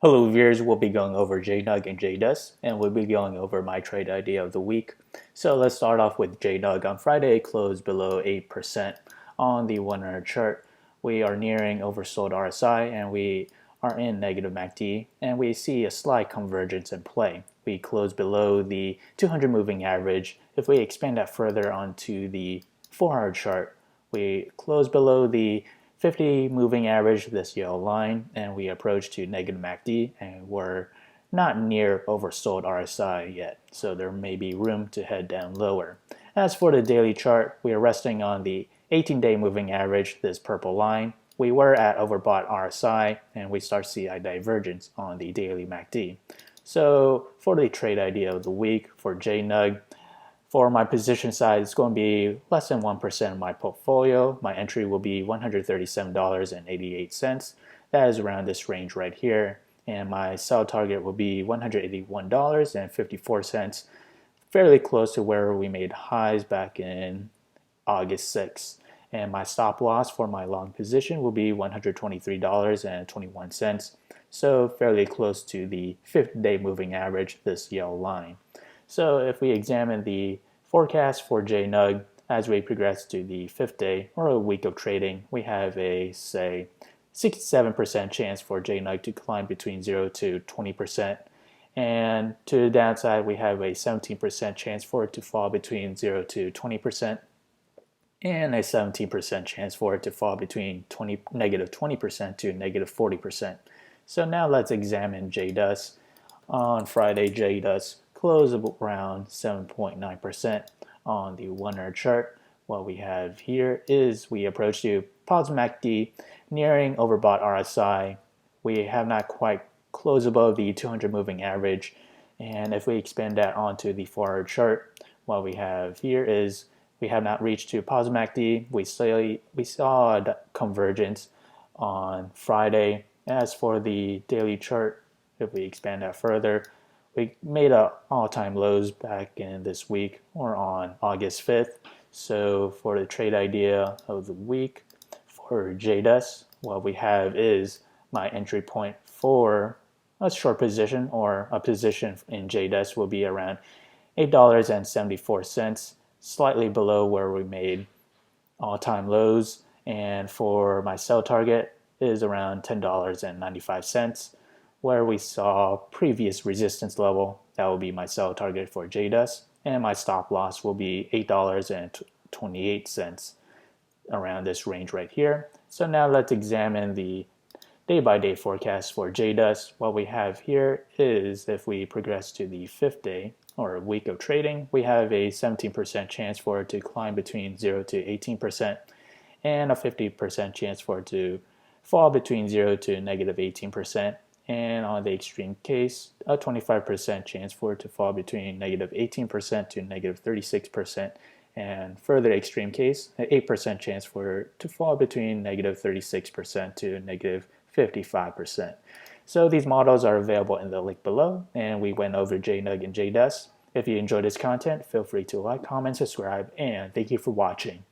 Hello viewers, we'll be going over JNUG and JDST, and we'll be going over my trade idea of the week. So let's start off with JNUG. On Friday, it closed below 8% on the 1 hour chart. We are nearing oversold RSI, and we are in negative MACD, and we see a slight convergence in play. We closed below the 200 moving average. If we expand that further onto the 4-hour chart, we close below the 50 moving average, this yellow line, and we approach to negative MACD, and we're not near oversold RSI yet, so there may be room to head down lower. As for the daily chart, we are resting on the 18-day moving average, this purple line. We were at overbought RSI, and we start to see a divergence on the daily MACD. So for the trade idea of the week for JNUG, for my position size, it's going to be less than 1% of my portfolio. My entry will be $137.88. That is around this range right here. And my sell target will be $181.54, fairly close to where we made highs back in August 6th. And my stop loss for my long position will be $123.21. So fairly close to the 50-day moving average, this yellow line. So if we examine the forecast for JNUG as we progress to the 5th day or a week of trading, we have a, say, 67% chance for JNUG to climb between 0 to 20%. And to the downside, we have a 17% chance for it to fall between 0 to 20%. And a 17% chance for it to fall between negative 20% to negative 40%. So now let's examine JDST. On Friday, JDST closed around 7.9% on the 1 hour chart. What we have here is we approach to positive MACD, nearing overbought RSI. We have not quite closed above the 200 moving average. And if we expand that onto the 4-hour chart, what we have here is we have not reached to positive MACD. We saw a convergence on Friday. As for the daily chart, if we expand that further, we made all-time lows back in this week or on August 5th. So for the trade idea of the week for JDST, what we have is my entry point for a short position or a position in JDST will be around $8.74, slightly below where we made all-time lows. And for my sell target is around $10.95. where we saw previous resistance level. That will be my sell target for JDST, and my stop loss will be $8.28, around this range right here. So now let's examine the day-by-day forecast for JDST. What we have here is if we progress to the 5th day or a week of trading, we have a 17% chance for it to climb between 0 to 18% and a 50% chance for it to fall between 0 to negative 18%. And on the extreme case, a 25% chance for it to fall between negative 18% to negative 36%. And further extreme case, an 8% chance for it to fall between negative 36% to negative 55%. So these models are available in the link below, and we went over JNUG and JDST. If you enjoyed this content, feel free to like, comment, subscribe, and thank you for watching.